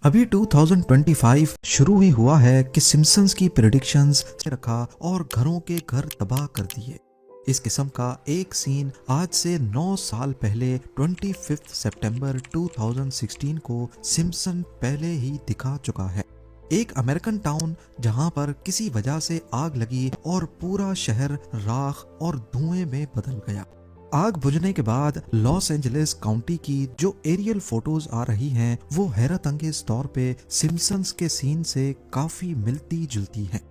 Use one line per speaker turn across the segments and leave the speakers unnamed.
अभी 2025 शुरू ही हुआ है कि सिम्पसन्स की प्रेडिक्शंस रखा और घरों के घर तबाह कर दिए। इस किस्म का एक सीन आज से 9 साल पहले 25 सितंबर 2016 को सिम्पसन पहले ही दिखा चुका है। एक अमेरिकन टाउन जहां पर किसी वजह से आग लगी और पूरा शहर राख और धुएं में बदल गया। आग बुझने के बाद लॉस एंजलिस काउंटी की जो एरियल फोटोज आ रही हैं वो हैरत अंगेज तौर पे सिम्पसन्स के सीन से काफी मिलती जुलती हैं।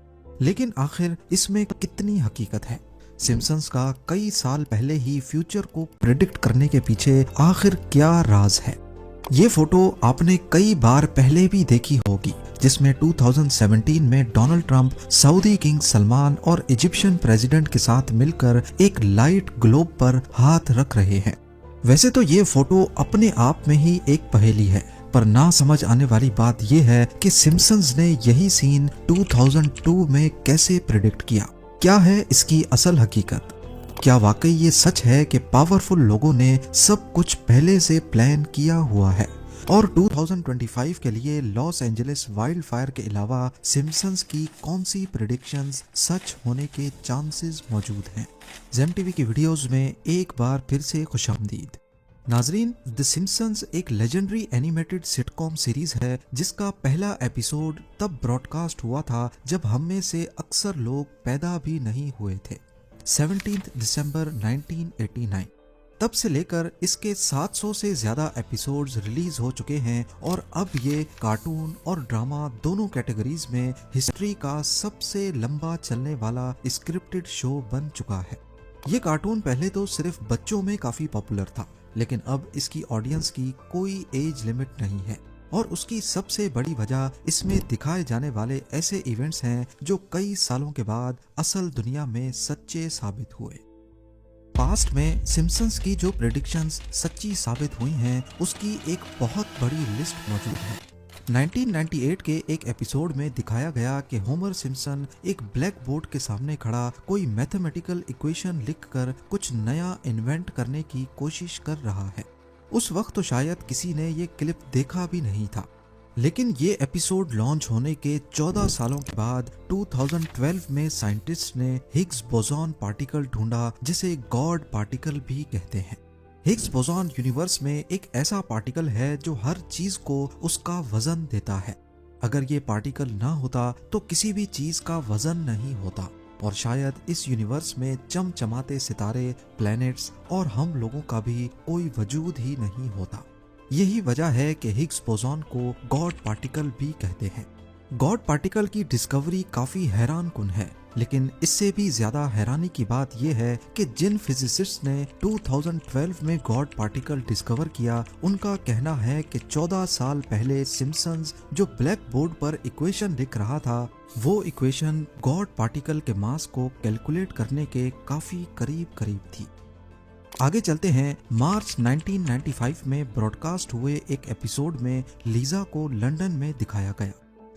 लेकिन आखिर इसमें कितनी हकीकत है? सिम्पसन्स का कई साल पहले ही फ्यूचर को प्रेडिक्ट करने के पीछे आखिर क्या राज है? ये फोटो आपने कई बार पहले भी देखी होगी, जिसमें 2017 में Donald Trump Saudi king Salman और इजिप्शियन प्रेसिडेंट के साथ मिलकर एक लाइट ग्लोब पर हाथ रख रहे हैं। वैसे तो ये फोटो अपने आप में ही एक पहेली है, पर ना समझ आने वाली बात यह है कि सिम्पसन्स ने यही सीन 2002 में कैसे प्रेडिक्ट किया। क्या है इसकी असल हकीकत? क्या वाकई ये सच है कि पावरफुल लोगों ने सब कुछ पहले से प्लान किया हुआ है? और 2025 के लिए लॉस एंजलिस वाइल्ड फायर के अलावा सिम्पसन्स की कौन सी प्रेडिक्शंस सच होने के चांसेस मौजूद हैं? जेम टीवी की वीडियोस में एक बार फिर से खुशामदीद। नाजरीन, द सिम्पसन्स एक लेजेंडरी एनिमेटेड सिटकॉम सीरीज है जिसका पहला एपिसोड तब ब्रॉडकास्ट हुआ था जब हम में से अक्सर लोग पैदा भी नहीं हुए थे, 17 दिसंबर 1989। तब से लेकर इसके 700 से ज्यादा एपिसोड्स रिलीज हो चुके हैं और अब ये कार्टून और ड्रामा दोनों कैटेगरीज में हिस्ट्री का सबसे लंबा चलने वाला स्क्रिप्टेड शो बन चुका है। ये कार्टून पहले तो सिर्फ बच्चों में काफी पॉपुलर था, लेकिन अब इसकी ऑडियंस की कोई एज लिमिट नहीं है और उसकी सबसे बड़ी वजह इसमें दिखाए जाने वाले ऐसे इवेंट्स हैं जो कई सालों के बाद असल दुनिया में सच्चे साबित हुए। पास्ट में सिम्पसन्स की जो प्रेडिक्शंस सच्ची साबित हुई हैं उसकी एक बहुत बड़ी लिस्ट मौजूद है। 1998 के एक एपिसोड में दिखाया गया कि होमर सिम्पसन एक ब्लैक बोर्ड के सामने खड़ा कोई मैथमेटिकल इक्वेशन लिखकर कुछ नया इन्वेंट करने की कोशिश कर रहा है। उस वक्त तो शायद किसी ने ये क्लिप देखा भी नहीं था, लेकिन ये एपिसोड लॉन्च होने के 14 सालों के बाद 2012 में साइंटिस्ट ने हिग्स बोसॉन पार्टिकल ढूंढा, जिसे गॉड पार्टिकल भी कहते हैं। हिग्स बोसॉन यूनिवर्स में एक ऐसा पार्टिकल है जो हर चीज को उसका वजन देता है। अगर ये पार्टिकल ना होता तो किसी भी चीज का वजन नहीं होता और शायद इस यूनिवर्स में चमचमाते सितारे, प्लैनेट्स और हम लोगों का भी कोई वजूद ही नहीं होता। यही वजह है कि हिग्स बोसॉन को गॉड पार्टिकल भी कहते हैं। गॉड पार्टिकल की डिस्कवरी काफी हैरान कुन है, लेकिन इससे भी ज्यादा हैरानी की बात यह है कि जिन फिजिसिस्ट ने 2012 में गॉड पार्टिकल डिस्कवर किया, उनका कहना है कि 14 साल पहले सिम्पसन्स जो ब्लैक बोर्ड पर इक्वेशन लिख रहा था, वो इक्वेशन गॉड पार्टिकल के मास को कैलकुलेट करने के काफी करीब थी। आगे चलते हैं। मार्च 1995 में ब्रॉडकास्ट हुए एक एपिसोड में लीजा को लंदन में दिखाया गया।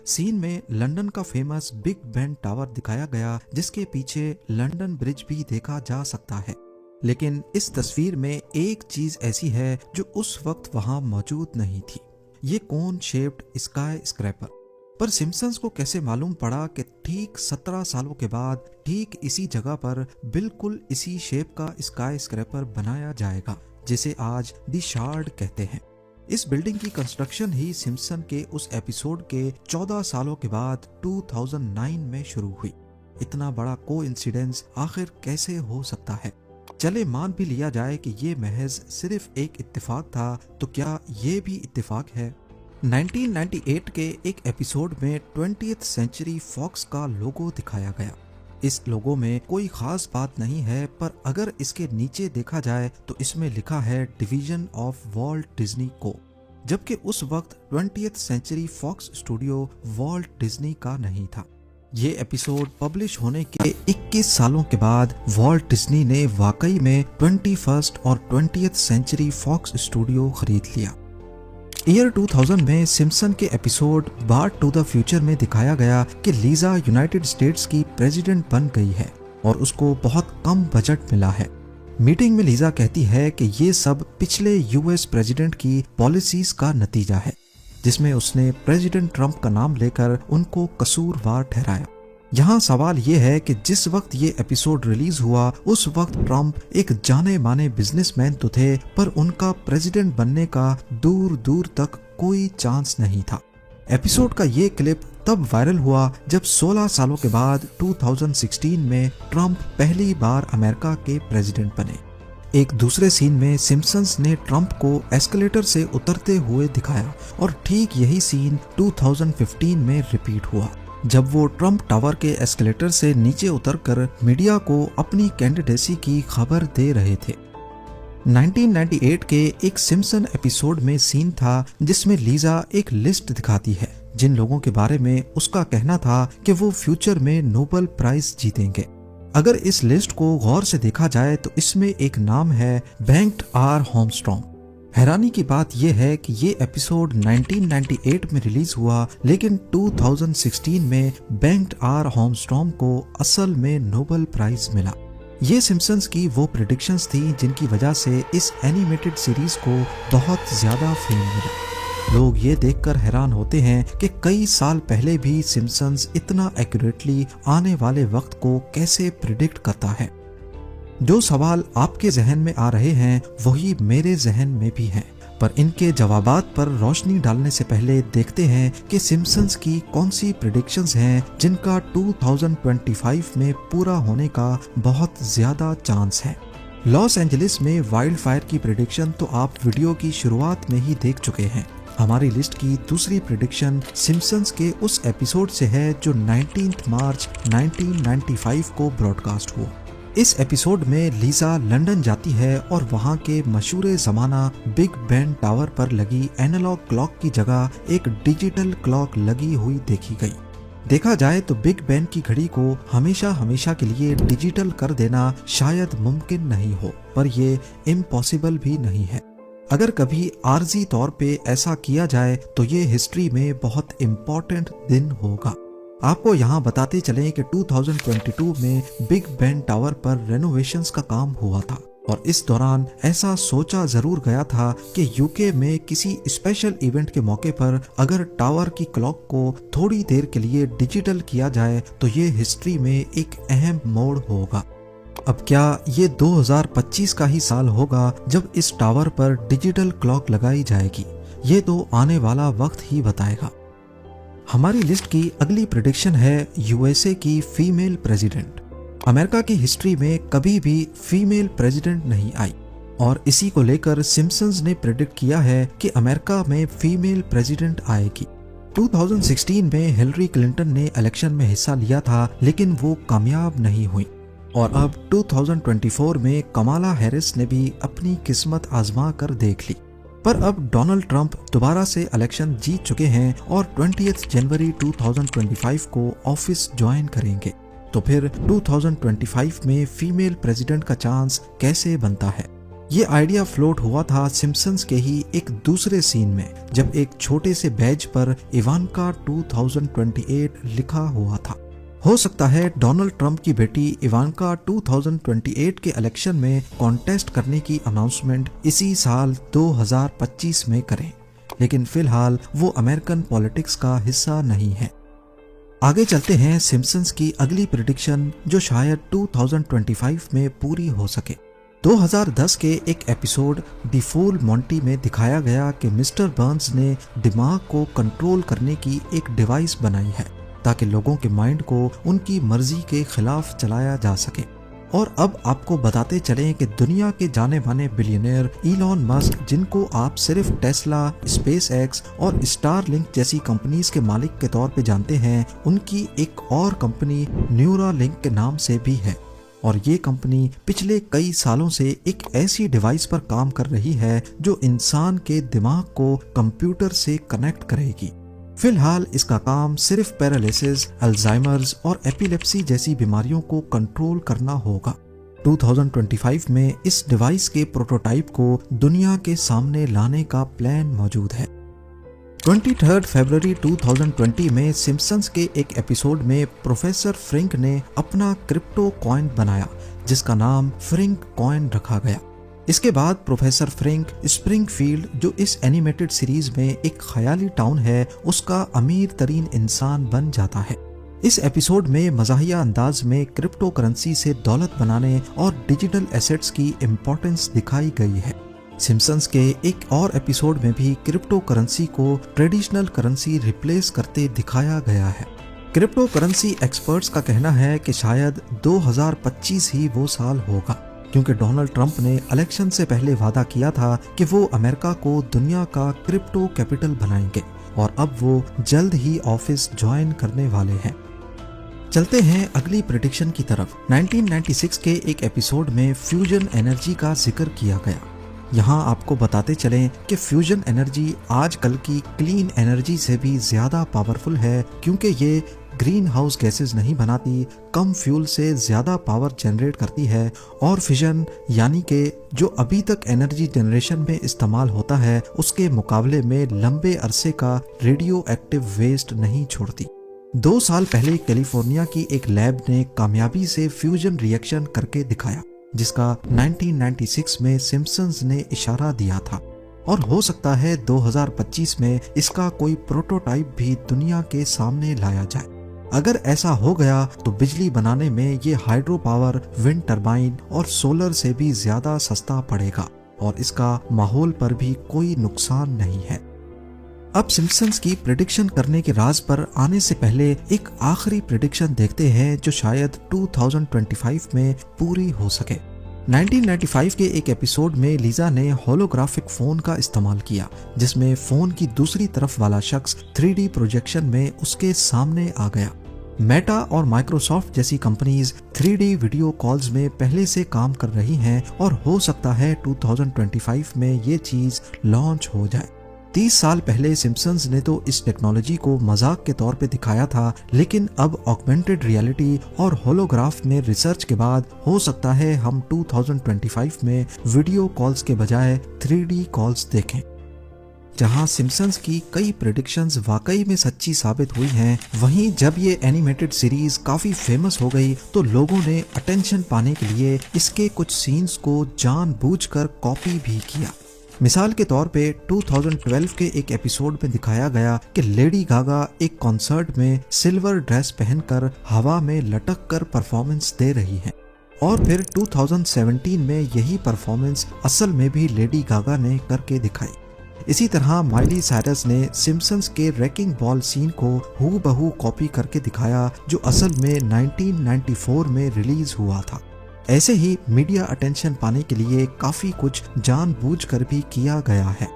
सीन में लंदन का फेमस बिग बेन टावर दिखाया गया, जिसके पीछे लंदन ब्रिज भी देखा जा सकता है। लेकिन इस तस्वीर में एक चीज ऐसी है जो उस वक्त वहां मौजूद नहीं थी, ये कोन शेप्ड स्काई स्क्रैपर। पर सिम्पसन्स को कैसे मालूम पड़ा कि ठीक 17 सालों के बाद ठीक इसी जगह पर बिल्कुल इसी शेप का स्काई स्क्रैपर बनाया जाएगा, जिसे आज द शार्ड कहते हैं। इस बिल्डिंग की कंस्ट्रक्शन ही सिम्पसन के उस एपिसोड के 14 सालों के बाद 2009 में शुरू हुई। इतना बड़ा कोइंसिडेंस आखिर कैसे हो सकता है? चले मान भी लिया जाए कि ये महज सिर्फ एक इत्तेफाक था, तो क्या ये भी इत्तेफाक है? 1998 के एक एपिसोड में 20th सेंचुरी फॉक्स का लोगो दिखाया गया। इस लोगो में कोई खास बात नहीं है, पर अगर इसके नीचे देखा जाए तो इसमें लिखा है डिवीजन ऑफ वॉल्ट डिज्नी को, जबकि उस वक्त 20th Century Fox studio Walt Disney का नहीं था। ये एपिसोड पब्लिश होने के 21 सालों के बाद वॉल्ट डिज्नी ने वाकई में 21st और 20th सेंचुरी फॉक्स स्टूडियो खरीद लिया। ईयर 2000 में सिम्पसन के episode Back to the Future में दिखाया गया कि लीजा यूनाइटेड स्टेट्स की प्रेसिडेंट बन गई है और उसको बहुत कम बजट मिला है। मीटिंग में लीजा कहती है कि ये सब पिछले यूएस प्रेसिडेंट की पॉलिसीज का नतीजा है। जिसमें उसने प्रेसिडेंट ट्रंप का नाम लेकर उनको कसूरवार ठहराया। यहाँ सवाल ये है कि जिस वक्त ये एपिसोड रिलीज हुआ उस वक्त ट्रंप एक जाने माने बिजनेसमैन तो थे, पर उनका प्रेसिडेंट बनने का दूर दूर तक कोई चांस नहीं था। एपिसोड का ये क्लिप तब वायरल हुआ जब 16 सालों के बाद 2016 में ट्रंप पहली बार अमेरिका के प्रेसिडेंट बने। एक दूसरे सीन में सिम्पसन्स ने ट्रंप को एस्केलेटर से उतरते हुए दिखाया और ठीक यही सीन 2015 में रिपीट हुआ, जब वो ट्रंप टावर के एस्केलेटर से नीचे उतरकर मीडिया को अपनी कैंडिडेसी की खबर दे रहे थे। 1998 के एक सिम्पसन एपिसोड में सीन था जिसमें लीजा एक लिस्ट दिखाती है जिन लोगों के बारे में उसका कहना था कि वो फ्यूचर में नोबेल प्राइज जीतेंगे। अगर इस लिस्ट को गौर से देखा जाए तो इसमें एक नाम है बेंट आर आर्मस्ट्रांग। हैरानी की बात यह है कि ये एपिसोड 1998 में रिलीज हुआ, लेकिन 2016 में बेंट आर आर्मस्ट्रांग को असल में नोबेल प्राइज मिला। ये सिम्पसन्स की वो प्रेडिक्शंस थी जिनकी वजह से इस एनिमेटेड सीरीज को बहुत ज्यादा फेम मिला। लोग ये देखकर हैरान होते हैं कि कई साल पहले भी सिम्पसन्स इतना एक्यूरेटली आने वाले वक्त को कैसे प्रिडिक्ट करता है। जो सवाल आपके जहन में आ रहे हैं वही मेरे जहन में भी हैं, पर इनके जवाबात पर रोशनी डालने से पहले देखते हैं कि सिम्पसन्स की कौन सी प्रेडिक्शंस हैं जिनका 2025 में पूरा होने का बहुत ज्यादा चांस है। लॉस एंजलिस में वाइल्ड फायर की प्रेडिक्शन तो आप वीडियो की शुरुआत में ही देख चुके हैं। हमारी लिस्ट की दूसरी प्रेडिक्शन सिम्पसन्स के उस एपिसोड से है जो 19 मार्च 1995 को ब्रॉडकास्ट हुआ। इस एपिसोड में लीजा लंदन जाती है और वहां के मशहूर जमाना बिग बेन टावर पर लगी एनालॉग क्लॉक की जगह एक डिजिटल क्लॉक लगी हुई देखी गई। देखा जाए तो बिग बेन की घड़ी को हमेशा हमेशा के लिए डिजिटल कर देना शायद मुमकिन नहीं हो, पर ये इम्पॉसिबल भी नहीं है। अगर कभी आर्जी तौर पे ऐसा किया जाए तो ये हिस्ट्री में बहुत इम्पोर्टेंट दिन होगा। आपको यहाँ बताते चलें कि 2022 में बिग बेन टावर पर रेनोवेशंस का काम हुआ था और इस दौरान ऐसा सोचा जरूर गया था कि यूके में किसी स्पेशल इवेंट के मौके पर अगर टावर की क्लॉक को थोड़ी देर के लिए डिजिटल किया जाए तो ये हिस्ट्री में एक अहम मोड़ होगा। अब क्या ये 2025 का ही साल होगा जब इस टावर पर डिजिटल क्लॉक लगाई जाएगी? ये तो आने वाला वक्त ही बताएगा। हमारी लिस्ट की अगली प्रेडिक्शन है यूएसए की फीमेल प्रेसिडेंट। अमेरिका की हिस्ट्री में कभी भी फीमेल प्रेसिडेंट नहीं आई और इसी को लेकर सिम्पसन्स ने प्रेडिक्ट किया है कि अमेरिका में फीमेल प्रेसिडेंट आएगी। 2016 में हिलरी क्लिंटन ने इलेक्शन में हिस्सा लिया था लेकिन वो कामयाब नहीं हुई और अब 2024 में कमाला हैरिस ने भी अपनी किस्मत आजमा कर देख ली। पर अब डोनाल्ड ट्रंप दोबारा से इलेक्शन जीत चुके हैं और 20 जनवरी 2025 को ऑफिस ज्वाइन करेंगे। तो फिर 2025 में फीमेल प्रेसिडेंट का चांस कैसे बनता है? ये आइडिया फ्लोट हुआ था सिम्पसन्स के ही एक दूसरे सीन में जब एक छोटे से बैज पर इवांका 2028 लिखा हुआ था। हो सकता है डोनाल्ड ट्रंप की बेटी इवांका 2028 के इलेक्शन में कॉन्टेस्ट करने की अनाउंसमेंट इसी साल 2025 में करें, लेकिन फिलहाल वो अमेरिकन पॉलिटिक्स का हिस्सा नहीं है। आगे चलते हैं सिम्पसन्स की अगली प्रेडिक्शन जो शायद 2025 में पूरी हो सके। 2010 के एक एपिसोड द फूल मॉन्टी में दिखाया गया कि मिस्टर बर्न्स ने दिमाग को कंट्रोल करने की एक डिवाइस बनाई है ताकि लोगों के माइंड को उनकी मर्जी के खिलाफ चलाया जा सके। और अब आपको बताते चलें कि दुनिया के जाने माने बिलियनियर इलॉन मस्क, जिनको आप सिर्फ टेस्ला, स्पेस एक्स और स्टारलिंक जैसी कंपनीज के मालिक के तौर पे जानते हैं, उनकी एक और कंपनी न्यूरालिंक के नाम से भी है और ये कंपनी पिछले कई सालों से एक ऐसी डिवाइस पर काम कर रही है जो इंसान के दिमाग को कंप्यूटर से कनेक्ट करेगी। फिलहाल इसका काम सिर्फ पैरालिसिस, अल्जाइमर्स और एपिलेप्सी जैसी बीमारियों को कंट्रोल करना होगा। 2025 में इस डिवाइस के प्रोटोटाइप को दुनिया के सामने लाने का प्लान मौजूद है। 23 फरवरी 2020 में सिम्पसन्स के एक एपिसोड में प्रोफेसर फ्रिंक ने अपना क्रिप्टो कॉइन बनाया जिसका नाम फ्रिंक कॉइन रखा गया। इसके बाद प्रोफेसर फ्रैंक स्प्रिंगफील्ड, जो इस एनिमेटेड सीरीज में एक ख्याली टाउन है, उसका अमीर तरीन इंसान बन जाता है। इस एपिसोड में मज़ाहिया अंदाज में क्रिप्टो करेंसी से दौलत बनाने और डिजिटल एसेट्स की इम्पोर्टेंस दिखाई गई है। सिम्पसन्स के एक और एपिसोड में भी क्रिप्टो करेंसी को ट्रेडिशनल करेंसी रिप्लेस करते दिखाया गया है। क्रिप्टो करेंसी एक्सपर्ट्स का कहना है कि शायद 2025 ही वो साल होगा, क्योंकि डोनाल्ड ट्रंप ने इलेक्शन से पहले वादा किया था कि वो अमेरिका को दुनिया का क्रिप्टो कैपिटल बनाएंगे, और अब वो जल्द ही ऑफिस ज्वाइन करने वाले हैं। चलते हैं अगली प्रेडिक्शन की तरफ। 1996 के एक एपिसोड में फ्यूजन एनर्जी का जिक्र किया गया। यहाँ आपको बताते चलें कि फ्यूजन एनर्जी आजकल की क्लीन एनर्जी से भी ज्यादा पावरफुल है, क्योंकि ये ग्रीन हाउस गैसेस नहीं बनाती, कम फ्यूल से ज्यादा पावर जनरेट करती है, और फिजन यानी कि जो अभी तक एनर्जी जनरेशन में इस्तेमाल होता है उसके मुकाबले में लंबे अरसे का रेडियो एक्टिव वेस्ट नहीं छोड़ती। 2 साल पहले कैलिफोर्निया की एक लैब ने कामयाबी से फ्यूजन रिएक्शन करके दिखाया, जिसका 1996 में सिम्पसन्स ने इशारा दिया था, और हो सकता है 2025 में इसका कोई प्रोटोटाइप भी दुनिया के सामने लाया जाए। अगर ऐसा हो गया तो बिजली बनाने में ये हाइड्रो पावर, विंड टरबाइन और सोलर से भी ज्यादा सस्ता पड़ेगा, और इसका माहौल पर भी कोई नुकसान नहीं है। अब सिम्पसन्स की प्रेडिक्शन करने के राज पर आने से पहले एक आखिरी प्रेडिक्शन देखते हैं जो शायद 2025 में पूरी हो सके। 1995 के एक एपिसोड में लीजा ने होलोग्राफिक फोन का इस्तेमाल किया, जिसमें फोन की दूसरी तरफ वाला शख्स 3D प्रोजेक्शन में उसके सामने आ गया। मेटा और माइक्रोसॉफ्ट जैसी कंपनीज 3D वीडियो कॉल्स में पहले से काम कर रही हैं, और हो सकता है 2025 में ये चीज लॉन्च हो जाए। 30 साल पहले सिम्पसन्स ने तो इस टेक्नोलॉजी को मजाक के तौर पे दिखाया था, लेकिन अब ऑगमेंटेड रियलिटी और होलोग्राफ में रिसर्च के बाद हो सकता है हम 2025 में वीडियो कॉल्स के बजाय 3D कॉल्स देखें। जहां सिम्पसन्स की कई प्रेडिक्शंस वाकई में सच्ची साबित हुई हैं, वहीं जब ये एनिमेटेड सीरीज काफी फेमस हो गई तो लोगों ने अटेंशन पाने के लिए इसके कुछ सीन्स को जानबूझकर कॉपी भी किया। मिसाल के तौर पे 2012 के एक एपिसोड में दिखाया गया कि लेडी गागा एक कॉन्सर्ट में सिल्वर ड्रेस पहनकर हवा में लटक कर परफॉर्मेंस दे रही हैं, और फिर 2017 में यही परफॉर्मेंस असल में भी लेडी गागा ने करके दिखाई। इसी तरह माइली साइरस ने सिम्पसन्स के रैकिंग बॉल सीन को हूबहू कॉपी करके दिखाया, जो असल में 1994 में रिलीज हुआ था। ऐसे ही मीडिया अटेंशन पाने के लिए काफी कुछ जानबूझकर भी किया गया है।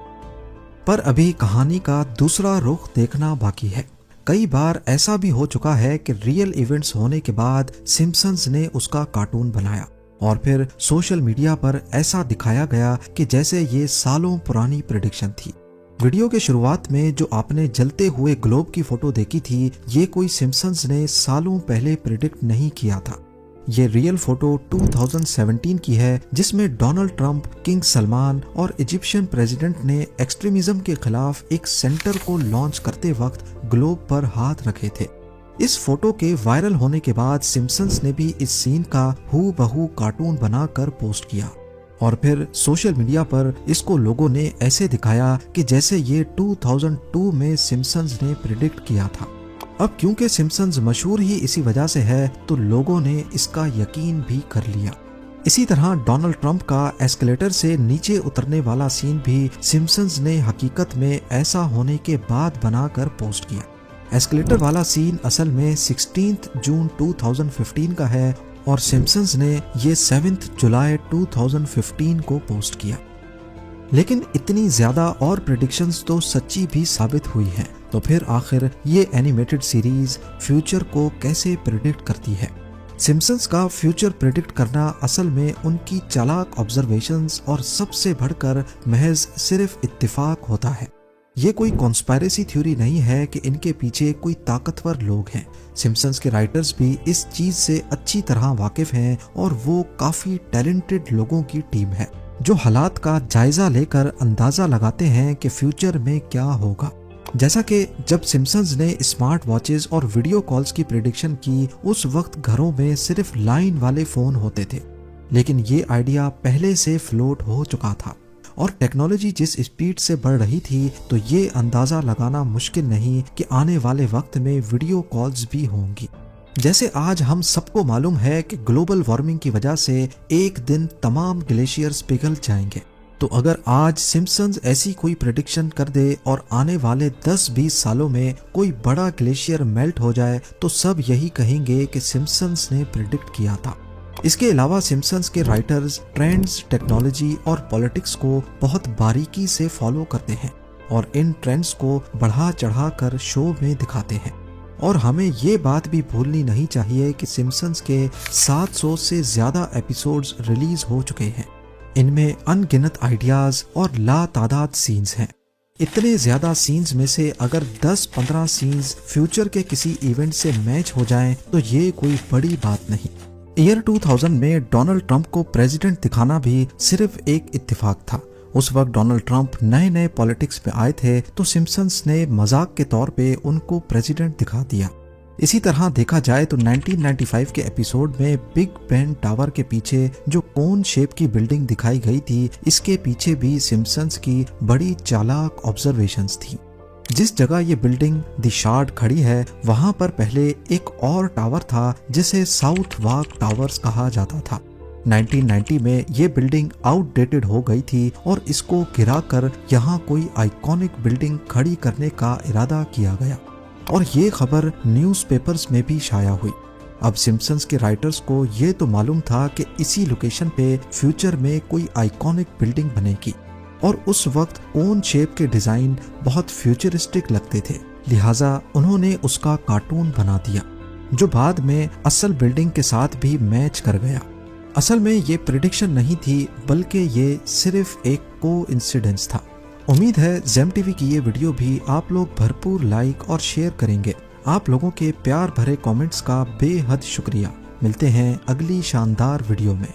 पर अभी कहानी का दूसरा रुख देखना बाकी है। कई बार ऐसा भी हो चुका है कि रियल इवेंट्स होने के बाद सिम्पसन्स ने उसका कार्टून बनाया, और फिर सोशल मीडिया पर ऐसा दिखाया गया कि जैसे ये सालों पुरानी प्रेडिक्शन थी। वीडियो के शुरुआत में जो आपने जलते हुए ग्लोब की फोटो देखी थी, ये कोई सिम्पसन्स ने सालों पहले प्रेडिक्ट नहीं किया था। ये रियल फोटो 2017 की है, जिसमें डोनाल्ड ट्रंप, किंग सलमान और इजिप्शियन प्रेसिडेंट ने एक्सट्रीमिज्म के खिलाफ एक सेंटर को लॉन्च करते वक्त ग्लोब पर हाथ रखे थे। इस फोटो के वायरल होने के बाद सिम्पसन्स ने भी इस सीन का हूबहू कार्टून बनाकर पोस्ट किया, और फिर सोशल मीडिया पर इसको लोगों ने ऐसे दिखाया कि जैसे ये 2002 में सिम्पसन्स ने प्रिडिक्ट किया था। अब क्योंकि सिम्पसन्स मशहूर ही इसी वजह से है, तो लोगों ने इसका यकीन भी कर लिया। इसी तरह डोनाल्ड ट्रंप का एस्केलेटर से नीचे उतरने वाला सीन भी सिम्पसन्स ने हकीकत में ऐसा होने के बाद बनाकर पोस्ट किया। एस्केलेटर वाला सीन असल में 16 जून 2015 का है, और सिम्पसन्स ने ये 7 जुलाई 2015 को पोस्ट किया। लेकिन इतनी ज्यादा और प्रेडिक्शंस तो सच्ची भी साबित हुई हैं, तो फिर आखिर ये एनिमेटेड सीरीज फ्यूचर को कैसे प्रेडिक्ट करती है? सिम्पसन्स का फ्यूचर प्रेडिक्ट करना असल में उनकी चालाक ऑब्जर्वेशंस और सबसे बढ़कर महज सिर्फ इत्तेफाक होता है। ये कोई कॉन्स्पायरेसी थ्योरी नहीं है कि इनके पीछे कोई ताकतवर लोग हैं। सिम्पसन्स के राइटर्स भी इस चीज से अच्छी तरह वाकिफ हैं, और वो काफी टैलेंटेड लोगों की टीम है जो हालात का जायजा लेकर अंदाजा लगाते हैं कि फ्यूचर में क्या होगा। जैसा कि जब सिम्पसन्स ने स्मार्ट वॉचेस और वीडियो कॉल्स की प्रेडिक्शन की, उस वक्त घरों में सिर्फ लाइन वाले फोन होते थे। लेकिन ये आइडिया पहले से फ्लोट हो चुका था और टेक्नोलॉजी जिस स्पीड से बढ़ रही थी तो ये अंदाजा लगाना मुश्किल नहीं कि आने वाले वक्त में वीडियो कॉल्स भी होंगी। जैसे आज हम सबको मालूम है कि ग्लोबल वार्मिंग की वजह से एक दिन तमाम ग्लेशियर्स पिघल जाएंगे, तो अगर आज सिम्पसन्स ऐसी कोई प्रेडिक्शन कर दे और आने वाले 10-20 सालों में कोई बड़ा ग्लेशियर मेल्ट हो जाए तो सब यही कहेंगे कि सिम्पसन्स ने प्रेडिक्ट किया था। इसके अलावा सिम्पसन्स के राइटर्स ट्रेंड्स, टेक्नोलॉजी और पॉलिटिक्स को बहुत बारीकी से फॉलो करते हैं और इन ट्रेंड्स को बढ़ा चढ़ा कर शो में दिखाते हैं। और हमें ये बात भी भूलनी नहीं चाहिए कि सिम्पसन्स के 700 से ज्यादा एपिसोड्स रिलीज हो चुके हैं। इनमें अनगिनत आइडियाज और लातादाद सीन्स हैं। इतने ज्यादा सीन्स में से अगर 10-15 सीन्स फ्यूचर के किसी इवेंट से मैच हो जाएं तो ये कोई बड़ी बात नहीं। ईयर 2000 में डोनाल्ड ट्रंप को प्रेसिडेंट दिखाना भी सिर्फ एक इत्तेफाक था। उस वक्त डोनाल्ड ट्रंप नए नए पॉलिटिक्स में आए थे तो सिम्पसन्स ने मजाक के तौर पे उनको प्रेसिडेंट दिखा दिया। इसी तरह देखा जाए तो 1995 के एपिसोड में बिग बेन टावर के पीछे जो कोन शेप की बिल्डिंग दिखाई गई थी, इसके पीछे भी सिम्पसन्स की बड़ी चालाक ऑब्जर्वेशंस थी। जिस जगह ये बिल्डिंग द शार्ड खड़ी है वहां पर पहले एक और टावर था जिसे साउथ वाक टावर्स कहा जाता था। 1990 में ये बिल्डिंग आउटडेटेड हो गई थी और इसको गिराकर यहाँ कोई आइकॉनिक बिल्डिंग खड़ी करने का इरादा किया गया और ये खबर न्यूज़पेपर्स में भी शाया हुई। अब सिम्पसन्स के राइटर्स को ये तो मालूम था कि इसी लोकेशन पे फ्यूचर में कोई आइकॉनिक बिल्डिंग बनेगी और उस वक्त कोन शेप के डिजाइन बहुत फ्यूचरिस्टिक लगते थे, लिहाजा उन्होंने उसका कार्टून बना दिया जो बाद में असल बिल्डिंग के साथ भी मैच कर गया। असल में ये प्रेडिक्शन नहीं थी बल्कि ये सिर्फ एक कोइंसिडेंस था। उम्मीद है जेम टीवी की ये वीडियो भी आप लोग भरपूर लाइक और शेयर करेंगे। आप लोगों के प्यार भरे कमेंट्स का बेहद शुक्रिया। मिलते हैं अगली शानदार वीडियो में।